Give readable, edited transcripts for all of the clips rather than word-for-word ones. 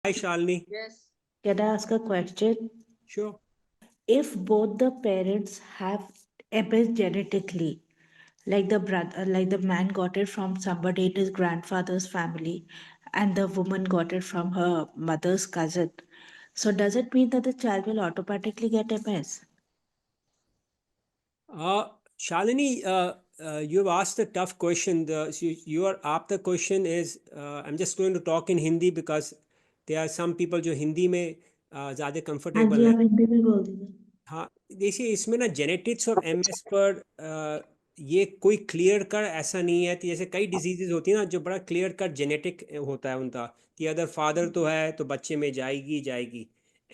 Hi, Shalini. Yes. Can I ask a question? Sure. If both the parents have MS genetically, like the brother, like the man got it from somebody in his grandfather's family, and the woman got it from her mother's cousin, so does it mean that the child will automatically get MS? Shalini, you've asked a tough question. Your after question is, I'm just going to talk in Hindi because there are some people जो हिंदी में ज़्यादा हाँ जी, comfortable हैं. आप हिंदी में बोल दीजिए. हाँ, देखिए इसमें ना जेनेटिक्स और एमएस पर ये कोई क्लियर कट ऐसा नहीं है कि जैसे कई डिजीजेज होती है ना जो बड़ा क्लियर कट जेनेटिक होता है उनका कि अगर फादर तो है तो बच्चे में जाएगी जाएगी.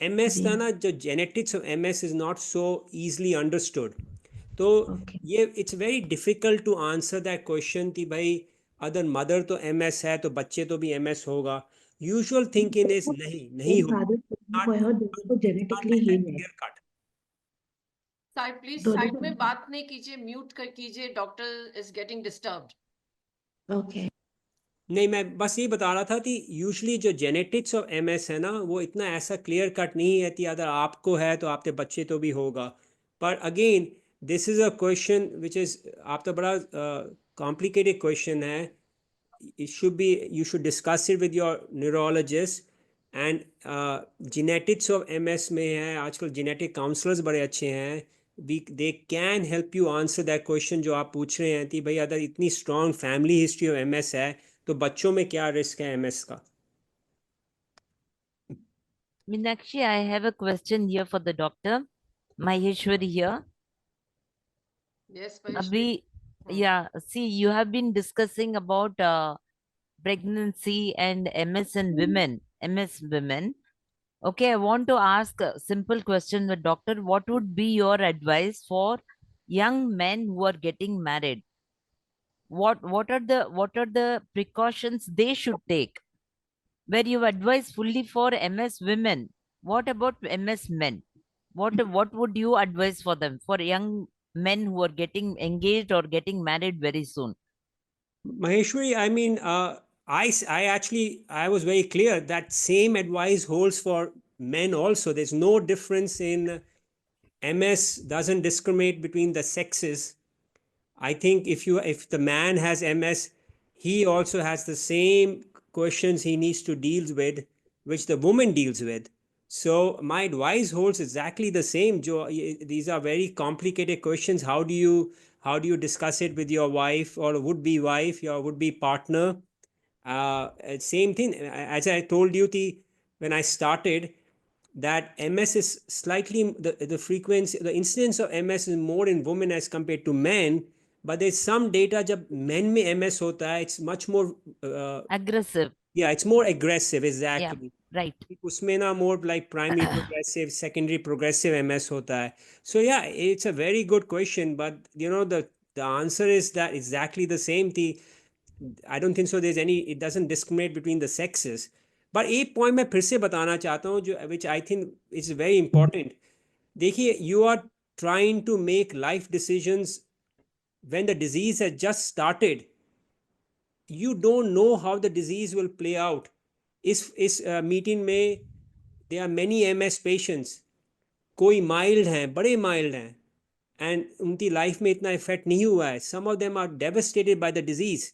एमएस जी. का ना जो genetics of MS is not so easily understood. तो ओके. ये it's very difficult to answer that question कि भाई अगर मदर तो एमएस है तो बच्चे तो भी एमएस होगा. यूजुअल थिंकिंग इज नहीं नहीं मेरी होगा. शादी नॉट हुए हो दोनों को जेनेटिकली ही है. Clear cut. साइड प्लीज दोनों साइड को. में बात नहीं कीजिए, म्यूट कर कीजिए. Doctor is getting disturbed. Okay. नहीं, मैं बस ये बता रहा था कि यूजुअली जो जेनेटिक्स ऑफ एमएस है ना वो इतना ऐसा क्लियर कट नहीं है कि अगर आपको है तो आपके बच्चे तो भी होगा. पर again this is a question which is आप तो बड़ा कॉम्प्लिकेटेड क्वेश्चन है. it should be you should discuss it with your neurologist and genetics of MS में है आजकल genetic counselors बड़े अच्छे हैं. they can help you answer that question जो आप पूछ रहे हैं कि भाई अगर इतनी strong family history of MS है तो बच्चों में क्या रिस्क है MS का. Meenakshi, I have a question here for the doctor. Maheshwari here. Yes Abhi, yeah, see, you have been discussing about pregnancy and MS in women, MS women. Okay, I want to ask a simple question, the doctor. What would be your advice for young men who are getting married? What are the precautions they should take? Where you advise fully for MS women, what about MS men? What would you advise for them, for young men who are getting engaged or getting married very soon? Maheshwari, I mean, I actually, I was very clear that same advice holds for men also. There's no difference in MS doesn't discriminate between the sexes. I think if the man has MS, he also has the same questions he needs to deal with, which the woman deals with. So my advice holds exactly the same. Jo, these are very complicated questions. How do you discuss it with your wife or would be wife, your would be partner? Same thing. As I told you, when I started, that MS is slightly the frequency, the incidence of MS is more in women as compared to men. But there's some data जब men में MS होता है, it's much more Aggressive. yeah, it's more aggressive Yeah, exactly. right. उसमें ना more like primary progressive, secondary progressive MS होता है. So yeah, it's a very good question, but the answer is that exactly the same. I don't think so there's any, it doesn't discriminate between the sexes. But एक point मैं फिर से बताना चाहता हूँ जो which I think is very important. देखिए, you are trying to make life decisions when the disease has just started. You don't know how the disease will play out. इस मीटिंग में there are many MS patients. कोई mild हैं, बड़े mild हैं, and उनकी life में इतना effect नहीं हुआ है. Some of them are devastated by the disease.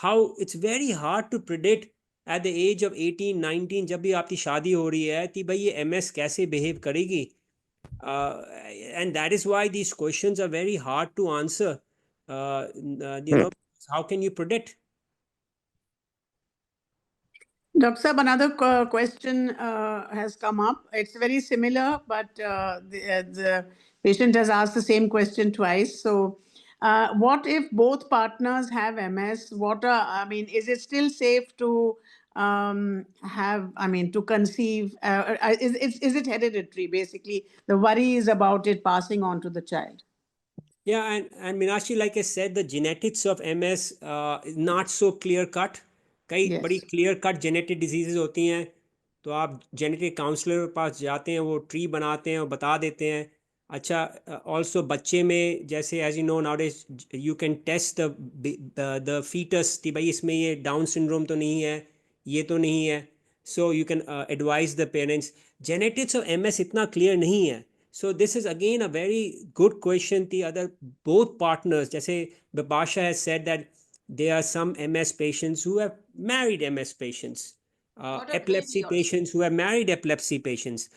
How it's very hard to predict at the age of 18 19 जब भी आपकी शादी हो रही है कि भाई ये MS कैसे बिहेव करेगी. And that is why these questions are very hard to answer. How can you predict. Dr. Saab, another question has come up. It's very similar, but the patient has asked the same question twice. So, what if both partners have MS? Is it still safe to to conceive? Is it hereditary, basically? The worry is about it passing on to the child. Yeah, and Meenakshi, like I said, the genetics of MS is not so clear cut. कई बड़ी Yes. Clear cut genetic diseases होती हैं. तो आप genetic counsellor के पास जाते हैं, वो ट्री बनाते हैं और बता देते हैं. अच्छा, ऑल्सो बच्चे में जैसे as you know nowadays you can test the foetus कि भाई इसमें ये डाउन सिंड्रोम तो नहीं है, ये तो नहीं है. So you can advise the parents. Genetics of MS इतना clear नहीं है. So this is again a very good question. The other both partners, जैसे Bipasha has said that there are some MS patients who have married MS patients, Got an epilepsy AD also. patients who have married epilepsy patients.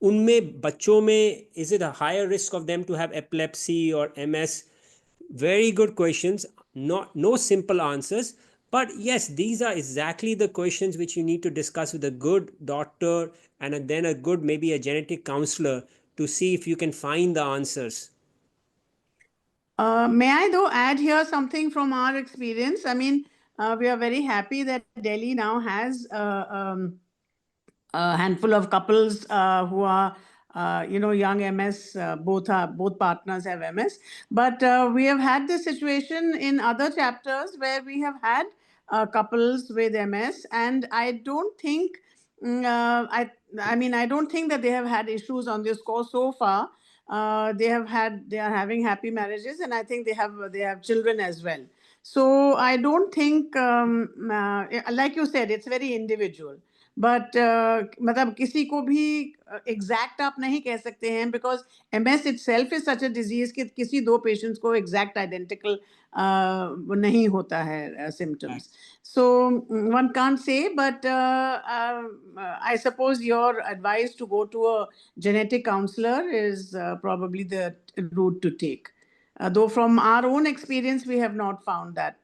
उनमें बच्चों में is it a higher risk of them to have epilepsy or MS? Very good questions. No simple answers. But yes, these are exactly the questions which you need to discuss with a good doctor and then a good, maybe a genetic counselor to see if you can find the answers. May I though add here something from our experience? I mean, we are very happy that Delhi now has a handful of couples who are, young MS. Both partners have MS, but we have had this situation in other chapters where we have had couples with MS, and I don't think, I mean, I don't think that they have had issues on this course so far. They are having happy marriages, and I think they have children as well. So I don't think, like you said, it's very individual. But मतलब किसी को भी exact आप नहीं कह सकते हैं, because MS itself is such a disease कि किसी दो पेशेंट्स को एग्जैक्ट आइडेंटिकल नहीं होता है symptoms. So one can't say, but I suppose your advice to go to a genetic counselor is probably the route to take. Though from our own experience, we have not found that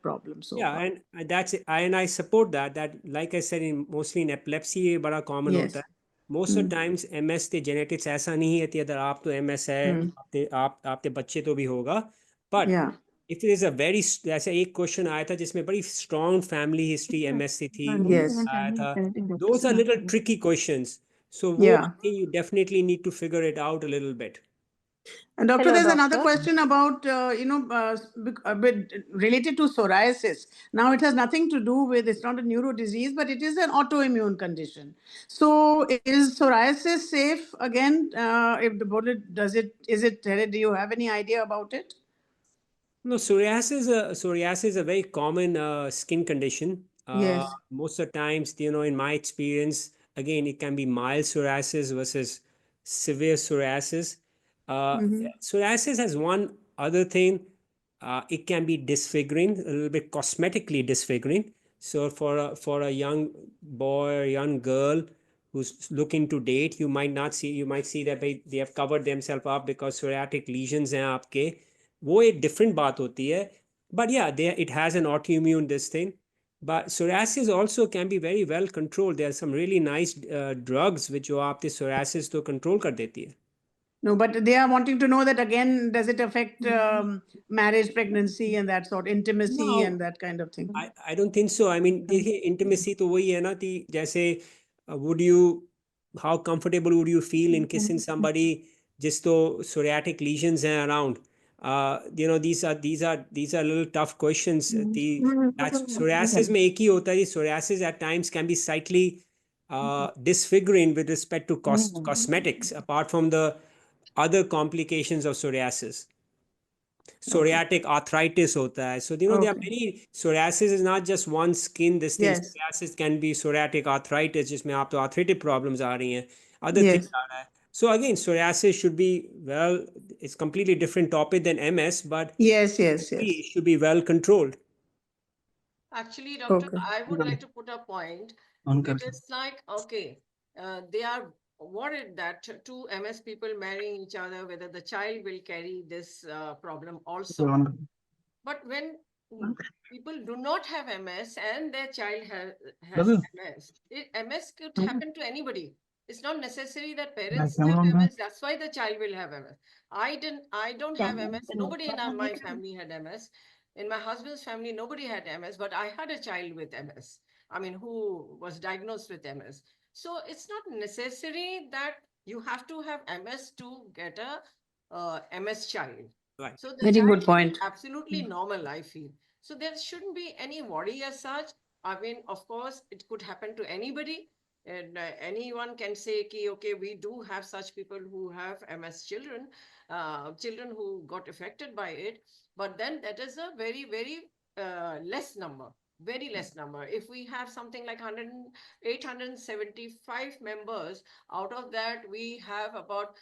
problem so Yeah, far. and that's it. I support that. That like I said, in mostly in epilepsy ये बड़ा common Yes. होता है. Most of the times MS के genetics ऐसा नहीं है कि अगर आप तो MS है, आपके बच्चे तो भी होगा. But Yeah. if there is a very ऐसा एक क्वेश्चन आया था जिसमें बड़ी strong family history MS से थी, Yes. आया था. Those are little tricky questions. So वो Yeah. you definitely need to figure it out a little bit. And doctor, Hello, there's another doctor. question about, a bit related to psoriasis. Now, it has nothing to do with, it's not a neuro disease, but it is an autoimmune condition. So, is psoriasis safe again? If the body is it hereditary? Do you have any idea about it? No, psoriasis is a very common skin condition. Yes. Most of the times, in my experience, again, it can be mild psoriasis versus severe psoriasis. Psoriasis has one other thing. It can be disfiguring, a little bit cosmetically disfiguring. So for a young boy or young girl who's looking to date, you might see that they have covered themselves up because psoriatic lesions हैं आपके. वो एक different बात होती है. But yeah, it has an autoimmune this thing. But psoriasis also can be very well controlled. There are some really nice drugs which जो आपके psoriasis तो control कर देती है. No, but they are wanting to know that again, does it affect marriage, pregnancy, and that sort, intimacy, No. and that kind of thing? I don't think so. I mean, देखिए intimacy तो वही है ना कि जैसे how comfortable would you feel in kissing somebody जिस तो psoriatic lesions हैं around? These are little tough questions. That's psoriasis में एक ही होता है. Psoriasis at times can be slightly disfiguring with respect to cosmetics, apart from the other complications of psoriasis. Psoriatic arthritis hota hai. So, there are many, psoriasis is not just one skin, this thing. Yes. Psoriasis can be psoriatic arthritis, जिसमें आप तो arthritic problems आ रही हैं. Other Yes. things are रहा है. So again, psoriasis should be, well, it's completely different topic than MS, but Yes. it should be well controlled. Actually, doctor, Okay. I would like to put a point. It is like, okay, they are worried that two MS people marrying each other, whether the child will carry this problem also. But when people do not have MS and their child has MS, MS could happen to anybody. It's not necessary that parents have MS. That's why the child will have MS. I don't have MS. Nobody in my family had MS. In my husband's family, nobody had MS, but I had a child with MS. I mean, who was diagnosed with MS. So it's not necessary that you have to have MS to get a MS child. Right. So the Very child good should be point. absolutely normal, I feel. So there shouldn't be any worry as such. I mean, of course, it could happen to anybody. And anyone can say, okay, we do have such people who have MS children, children who got affected by it. But then that is a very, very less number. very less number. If we have something like 875 members, out of that, we have about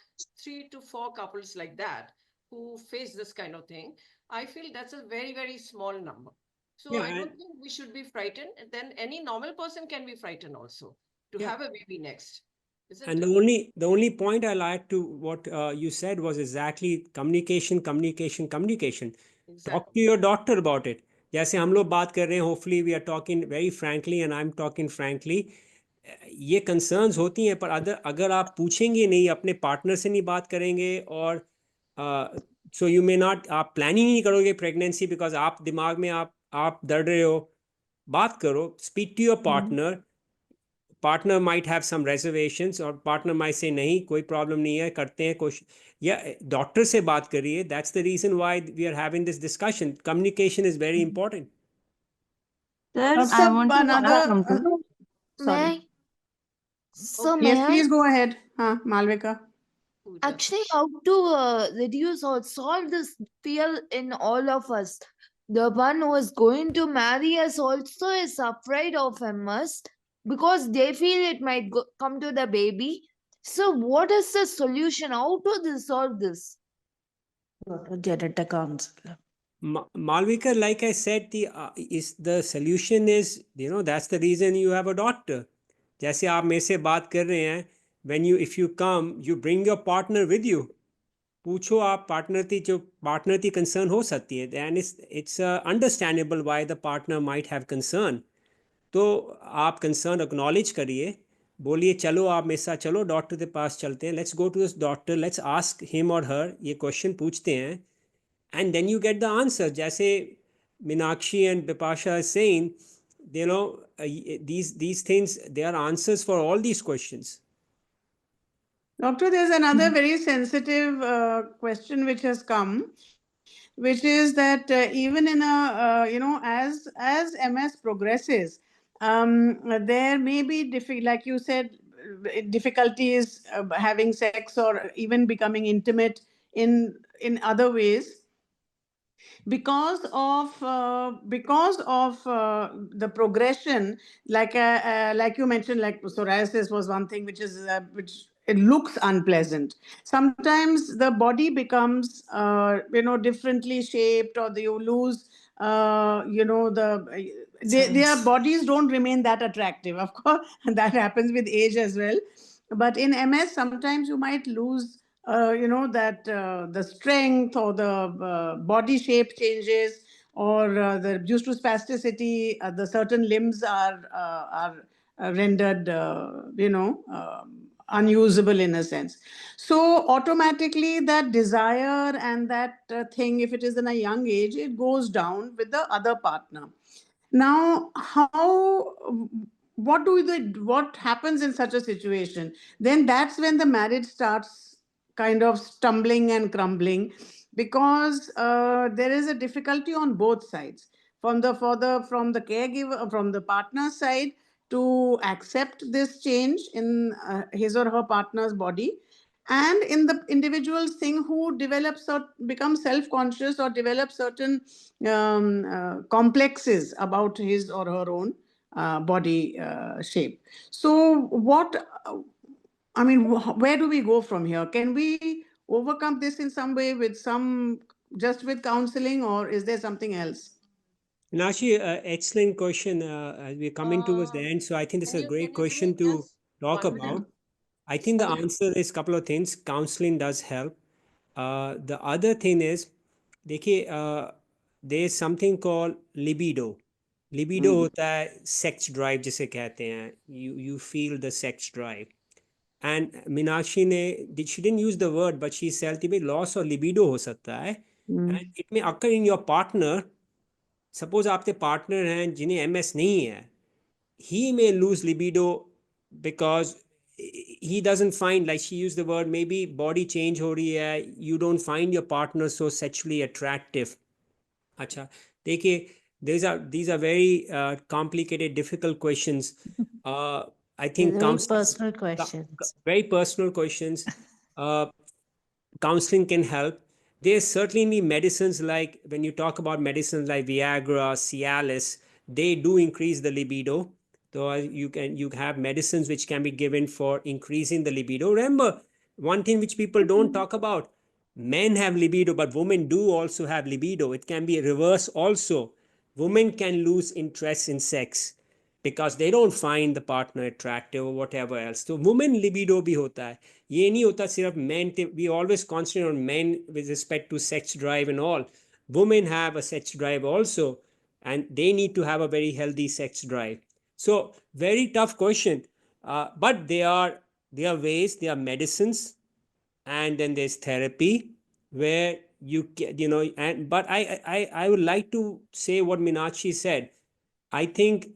3 to 4 couples like that who face this kind of thing. I feel that's a very, very small number. So Yeah, I don't and- think we should be frightened. Then any normal person can be frightened also to Yeah. have a baby next. Isn't And it? the only point I like to what you said was exactly communication, communication, communication. Talk Exactly. to your doctor about it. जैसे हम लोग बात कर रहे हैं, hopefully we are talking very frankly and I'm talking frankly. ये concerns होती हैं, पर अगर आप पूछेंगे नहीं, अपने partner से नहीं बात करेंगे, और so you may not, आप planning नहीं करोगे pregnancy because आप दिमाग में आप डर रहे हो. बात करो, speak to your partner. Partner might have some reservations, और पार्टनर माइट से नहीं, कोई प्रॉब्लम नहीं है, करते हैं कोशिश, या डॉक्टर से बात करिए. That's the reason why we are having this discussion. Communication is very important. Sir, Dr. I want to add another, something. sorry. May I? So Yes, may I? please go ahead. Malvika. Pooja. Actually, how to reduce or solve this fear in all of us? The one who is going to marry us also is afraid of MS because they feel it might come to the baby. So, what is the solution? How to resolve this? Go to genetic counselor. Malvika, like I said, the solution is, that's the reason you have a doctor. जैसे आप मेरे से बात कर रहे हैं, if you come, you bring your partner with you. पूछो आप, partner थी concern हो सकती है, and it's understandable why the partner might have concern. तो आप concern acknowledge करिए, बोलिए चलो आप मेरे साथ चलो, डॉक्टर के पास चलते हैं, let's go to this doctor, let's ask him or her, ये question पूछते हैं, and then you get the answer. जैसे Meenakshi and Bipasha is saying, these things, they are answers for all these questions. Doctor, there's another very sensitive question which has come, which is that even in as MS progresses, there may be like you said, difficulties having sex or even becoming intimate in other ways because of the progression, like you mentioned, like psoriasis was one thing which is which it looks unpleasant. Sometimes the body becomes differently shaped, or you lose their bodies don't remain that attractive, of course. That happens with age as well. But in MS, sometimes you might lose the strength, or the body shape changes, or due to spasticity, the certain limbs are rendered unusable in a sense. So automatically that desire and that thing, if it is in a young age, it goes down with the other partner. Now, what happens in such a situation? Then that's when the marriage starts kind of stumbling and crumbling, because there is a difficulty on both sides, from the caregiver, from the partner side, to accept this change in his or her partner's body, and in the individual's thing who develops or becomes self-conscious, or develops certain complexes about his or her own body shape. So where do we go from here? Can we overcome this in some way just with counseling, or is there something else? Nashi, excellent question. As we're coming towards the end, so I think this is a great question to talk about. I think the answer is a couple of things. Counseling does help. The other thing is, देखिए, there is something called libido. Libido होता है sex drive जिसे कहते हैं. You feel the sex drive. And Meenakshi she didn't use the word, but she said कि loss or libido हो सकता है. And it may occur in your partner. Suppose आपके partner हैं जिन्हें MS नहीं है, he may lose libido because he doesn't find, like she used the word, maybe body change हो रही है, you don't find your partner so sexually attractive. अच्छा, देखिए, these are very complicated, difficult questions. I think Very personal questions. Very personal questions. Counseling can help. There's certainly medicines, like when you talk about medicines like Viagra, Cialis, they do increase the libido. So you have medicines which can be given for increasing the libido. Remember, one thing which people don't talk about, men have libido, but women do also have libido. It can be reverse also. Women can lose interest in sex because they don't find the partner attractive or whatever else. So women libido भी होता है. ये नहीं होता सिर्फ men. We always concentrate on men with respect to sex drive and all. Women have a sex drive also, and they need to have a very healthy sex drive. So very tough question, but there are ways, there are medicines, and then there's therapy where but I would like to say what Meenakshi said. I think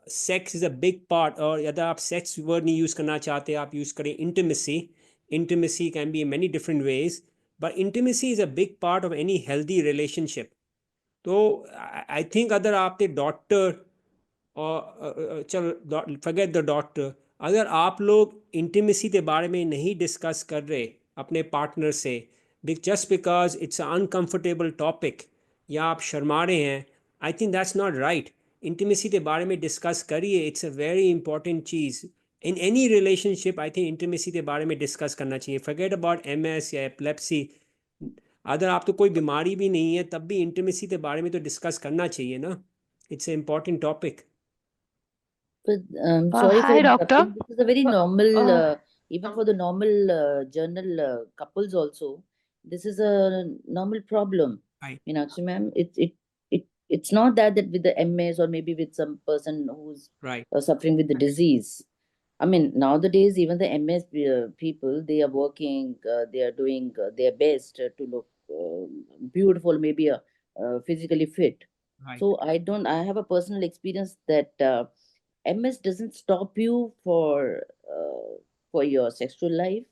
sex is a big part, or अगर आप sex word नहीं use करना चाहते, आप use करें intimacy. Intimacy can be in many different ways, but intimacy is a big part of any healthy relationship. तो I think अगर आपके डॉक्टर और चलो फॉरगेट द डॉक्टर, अगर आप लोग इंटीमेसी के बारे में नहीं डिस्कस कर रहे अपने पार्टनर से, just because it's uncomfortable topic, या आप शर्मा रहे हैं, I think that's not right. Intimacy के बारे में डिस्कस करिए. It's a very important cheese in any relationship. I think intimacy के बारे में डिस्कस करना चाहिए. फॉरगेट अबाउट MS या एपिलेप्सी. अगर आप तो कोई बीमारी भी नहीं है तब भी इंटीमेसी के बारे में तो डिस्कस करना चाहिए ना. It's a important topic. But sorry for Hi, interrupting. doctor. This is a very normal, even um, for the normal journal couples also. This is a normal problem. Right. Meenakshi ma'am, it's not that with the MS or maybe with some person who's Right. suffering with the disease. I mean, nowadays even the MS people, they are working, they are doing their best to look beautiful, maybe physically fit. Right. So I have a personal experience that MS doesn't stop you for your sexual life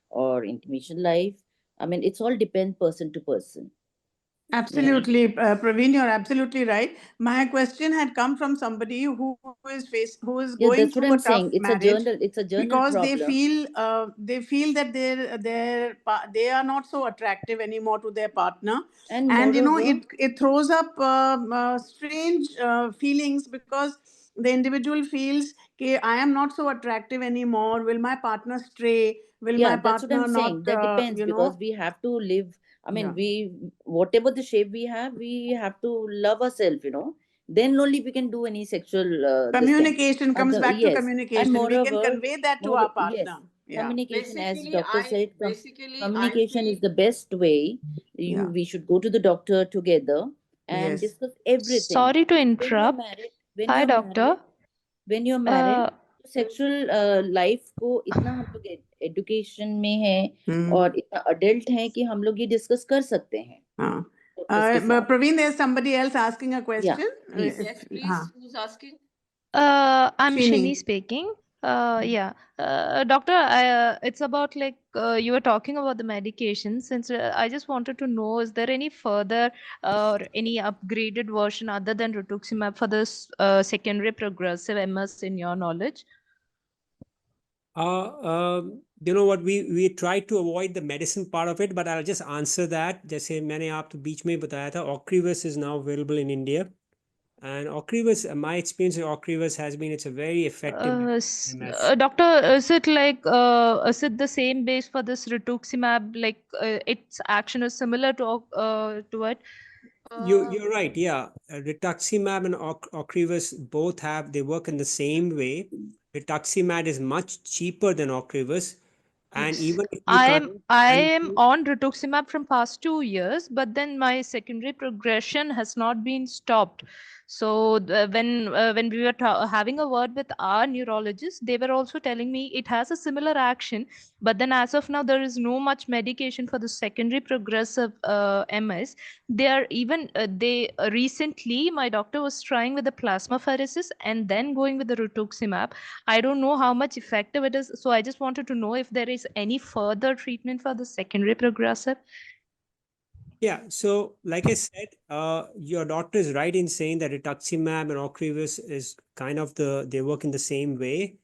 or intimation life. I mean, it's all depend person to person. Absolutely, Praveen, you're absolutely right. My question had come from somebody who is Yeah, going that's what through I'm a tough saying. It's marriage a journal because problem. they feel that they are not so attractive anymore to their partner, And and moreover, it throws up strange feelings because the individual feels that I am not so attractive anymore. Will my partner stray? Will yeah, my that's what partner I'm saying. not That depends because we have to live. I mean, Yeah. whatever the shape we have to love ourselves, Then only we can do any sexual this thing. Communication comes back to Yes. communication. And We can moreover, convey that to our partner. yes, communication, as basically, doctor said, basically, communication I is the best way. Yeah. We should go to the doctor together and Yes. discuss everything. Sorry to When you're interrupt. married, when Hi, you're doctor. married, when you're married, Uh, sexual life को इतना हम लोग education में है Hmm. और इतना adult है कि हम लोग ये डिस्कस कर सकते हैं. उसके साथ. Praveen, there's somebody else asking a question. please. yes, please. Who's asking? I'm Shini. Shini speaking. Yeah, doctor, it's about like you were talking about the medication. Since I just wanted to know, is there any further or any upgraded version other than rituximab for this secondary progressive MS in your knowledge? You know what, we try to avoid the medicine part of it, but I'll just answer that. जैसे मैंने आपको बीच में बताया था, Ocrevus is now available in India, and Ocrevus, my experience with Ocrevus has been it's a very effective MS. Doctor, is it the same base for this rituximab? Like its action is similar to it? You're right, yeah. Rituximab and Ocrevus both they work in the same way. Rituximab is much cheaper than Ocrevus, and even if you I am on rituximab from past 2 years, but then my secondary progression has not been stopped. So when we were having a word with our neurologist, they were also telling me it has a similar action, but then as of now there is no much medication for the secondary progressive MS. They are even recently my doctor was trying with the plasmapheresis and then going with the rituximab. I don't know how much effective it is, so I just wanted to know if there is any further treatment for the secondary progressive. Yeah, so like I said, your doctor is right in saying that rituximab and Ocrevus is kind of they work in the same way.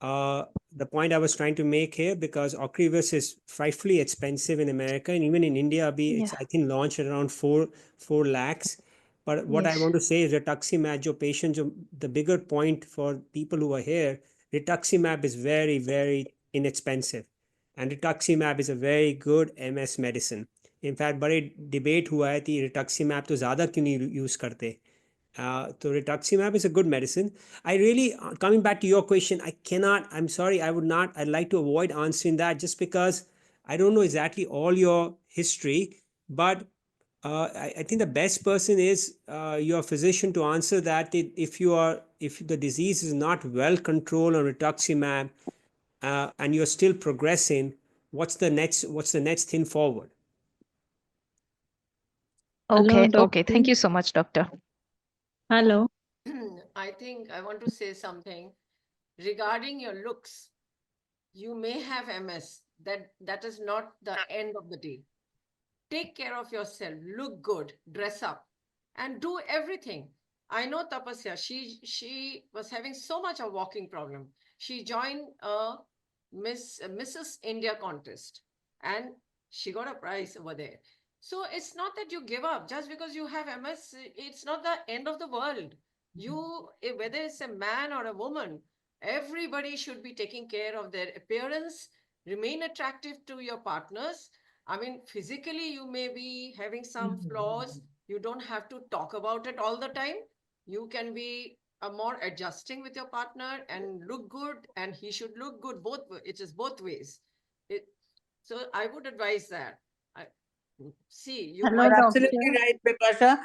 The point I was trying to make here, because Ocrevus is frightfully expensive in America, and even in India, it's I think launched at around 4 lakhs. But what I Yes. want to say is rituximab, जो patient, the bigger point for people who are here, rituximab is very, very inexpensive. And rituximab is a very good MS medicine. In fact, बड़े debate हुआ है कि rituximab तो ज़्यादा क्यों नहीं use करते. So rituximab is a good medicine. I really, coming back to your question, I'm sorry, I'd like to avoid answering that just because I don't know exactly all your history, but I think the best person is your physician to answer that. If the disease is not well controlled on rituximab and you're still progressing, what's the next thing forward? Okay, Hello, okay. Thank you so much, doctor. Hello. I think I want to say something regarding your looks. You may have MS. That is not the end of the day. Take care of yourself, look good, dress up, and do everything. I know Tapasya, she was having so much of walking problem. She joined a Mrs. India contest and she got a prize over there. So it's not that you give up just because you have MS. It's not the end of the world. Whether it's a man or a woman, everybody should be taking care of their appearance, remain attractive to your partners. I mean, physically, you may be having some flaws. You don't have to talk about it all the time. You can be more adjusting with your partner and look good, and he should look good both. It is both ways. So I would advise that. See, you You're Hello, might. absolutely doctor. right, Bipasha.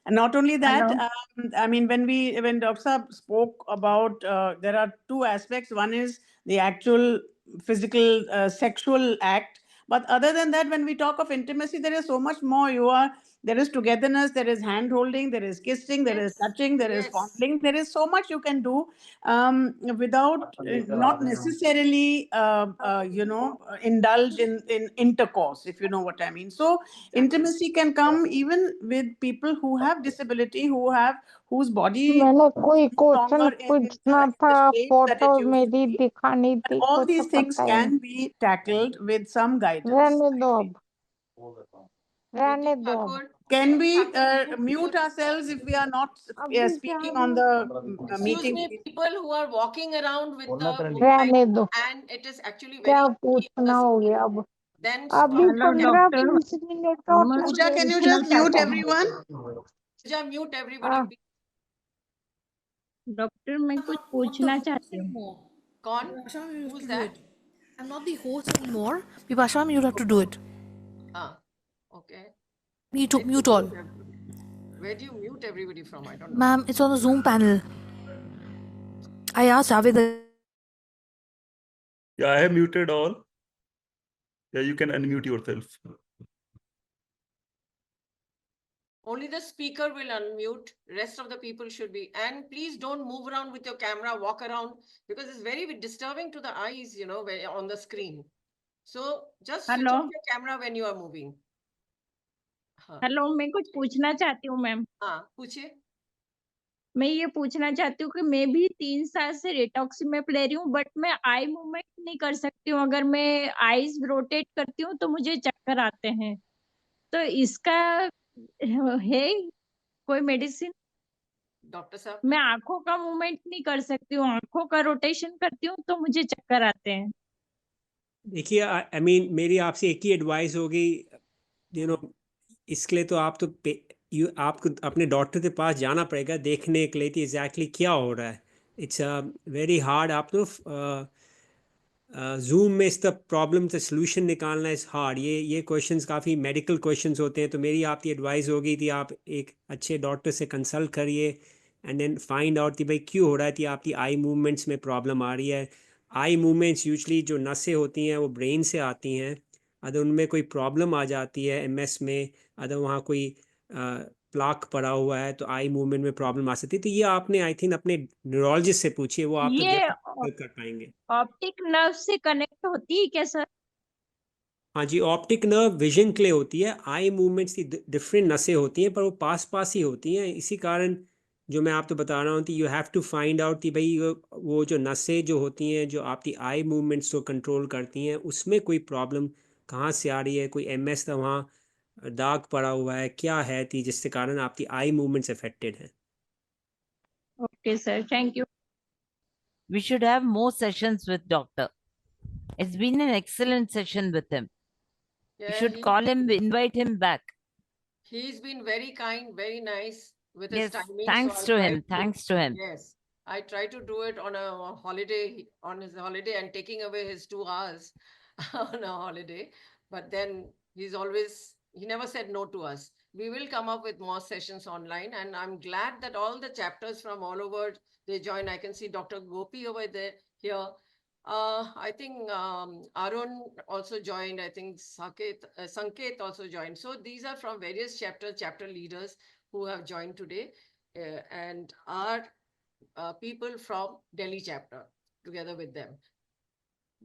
And not only that, Hello. I mean, when Dr. Saab spoke about, there are two aspects. One is the actual physical sexual act. But other than that, when we talk of intimacy, there is so much more. There is togetherness, there is hand holding, there is kissing, there is Yes, touching, there is yes. fondling. There is so much you can do without not necessarily, indulge in intercourse, if you know what I mean. So intimacy can come even with people who have disability, whose body मैंने कोई no question longer in पूछना the था, shape that it photo used to मेरी be. दिखानी But थी, all कुछ these things पता ही can be tackled with some guidance. रहने I दो feel. अब, रहने Preeti दो अब। Thakur, Can we Thakur, mute ourselves if we are not अभी speaking जाने on the excuse meeting? me, people who are walking around with the रहने दो, and it is actually क्या very पूछना हो गया अब? then अभी stop. Hello, 15-20 doctor. मिनट और मैं Pooja, can you लगेंगे। just mute चाहती हूँ। everyone? Pooja, mute everybody. हाँ, please. डॉक्टर मैं कुछ पूछना चाहती हूँ। Con, who's that? I'm not the host anymore. Bipasha, ma'am, you have to do it. Ah, okay. Mute, Where do you mute all. everybody? Where do you mute everybody from? I don't know. Ma'am, it's on the Zoom panel. I asked Javed. Yeah, I have muted all. Yeah, you can unmute yourself. Only the speaker will unmute. Rest of the people should be. And please don't move around with your camera, walk around, because it's very disturbing to the eyes, on the screen. So just switch Hello. off your camera when you are moving. हाँ, hello, मैं कुछ पूछना चाहती हूँ ma'am. हाँ, पूछिए। मैं ये पूछना चाहती हूँ कि मैं भी 3 साल से रिटॉक्सिमैप ले रही हूँ, बट मैं आई मूवमेंट नहीं कर सकती हूँ। अगर मैं आईज रोटेट करती हूँ तो मुझे चक्कर आते हैं। तो इसका है कोई मेडिसिन? डॉक्टर साहब, मैं आंखों का मूवमेंट नहीं कर सकती हूँ, आंखों का रोटेशन करती हूँ तो मुझे चक्कर आते हैं। देखिए, आई मीन मेरी आपसे एक ही एडवाइस होगी, इसके लिए तो आपको अपने डॉक्टर के पास जाना पड़ेगा देखने के लिए कि एग्जैक्टली क्या हो रहा है। It's very hard. आप तो जूम में इसका प्रॉब्लम से सोल्यूशन निकालना इज़ हार्ड। ये क्वेश्चंस काफ़ी मेडिकल क्वेश्चंस होते हैं, तो मेरी आपकी एडवाइस होगी कि आप एक अच्छे डॉक्टर से कंसल्ट करिए एंड देन फाइंड आउट कि भाई क्यों हो रहा है कि आपकी आई मूवमेंट्स में प्रॉब्लम आ रही है। आई मूवमेंट्स यूजली जो नसें होती हैं वो ब्रेन से आती हैं। अगर उनमें कोई प्रॉब्लम आ जाती है एमएस में, अगर वहाँ कोई प्लाक पड़ा हुआ है तो आई मूवमेंट में प्रॉब्लम आ सकती है। तो ये आपने आई थिंक अपने न्यूरोलॉजिस्ट से पूछिए, वो आपको ये हेल्प कर पाएंगे। ऑप्टिक नर्व से कनेक्ट होती है क्या सर? हाँ जी, ऑप्टिक नर्व विजन के लिए होती है। आई मूवमेंट्स की डिफरेंट नसें होती हैं पर वो पास पास ही होती हैं। इसी कारण जो मैं आपको बता रहा हूँ कि you have to find out कि भाई वो जो नसें जो होती हैं जो आपकी आई मूवमेंट्स को कंट्रोल करती हैं उसमें कोई प्रॉब्लम कहाँ से आ रही है। कोई एमएस तो वहाँ दाग पड़ा हुआ है, क्या है थी जिसके कारण आपकी आई मूवमेंट्स अफेक्टेड है? Okay, sir. Thank you. We should have more sessions with doctor. It's been an excellent session with him. You Yeah, should call him, invite him back. he's been very kind, very nice with his Yes, timing. thanks to him. Thanks to him. Yes, I try to do it on a holiday, on his holiday, and taking away his 2 hours on a holiday. But then he never said no to us. We will come up with more sessions online, and I'm glad that all the chapters from all over they join. I can see Dr. Gopi over there here. I think Arun also joined. I think Sanket also joined. So these are from various chapter leaders who have joined today, and are people from Delhi chapter together with them.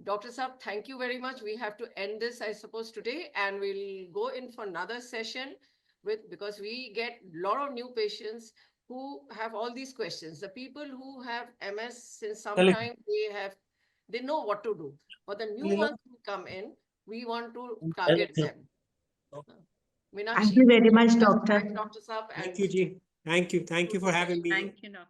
Dr. Saab, thank you very much. We have to end this, I suppose, today, and we'll go in for another session because we get a lot of new patients who have all these questions. The people who have MS since some time, they know what to do. But the new ones who come in, we want to target them. Meenakshi, Thank you very much, doctor. thanks, Dr. Saab. Thank you, Ji. Thank you. Thank you for having me. Thank you, Doctor.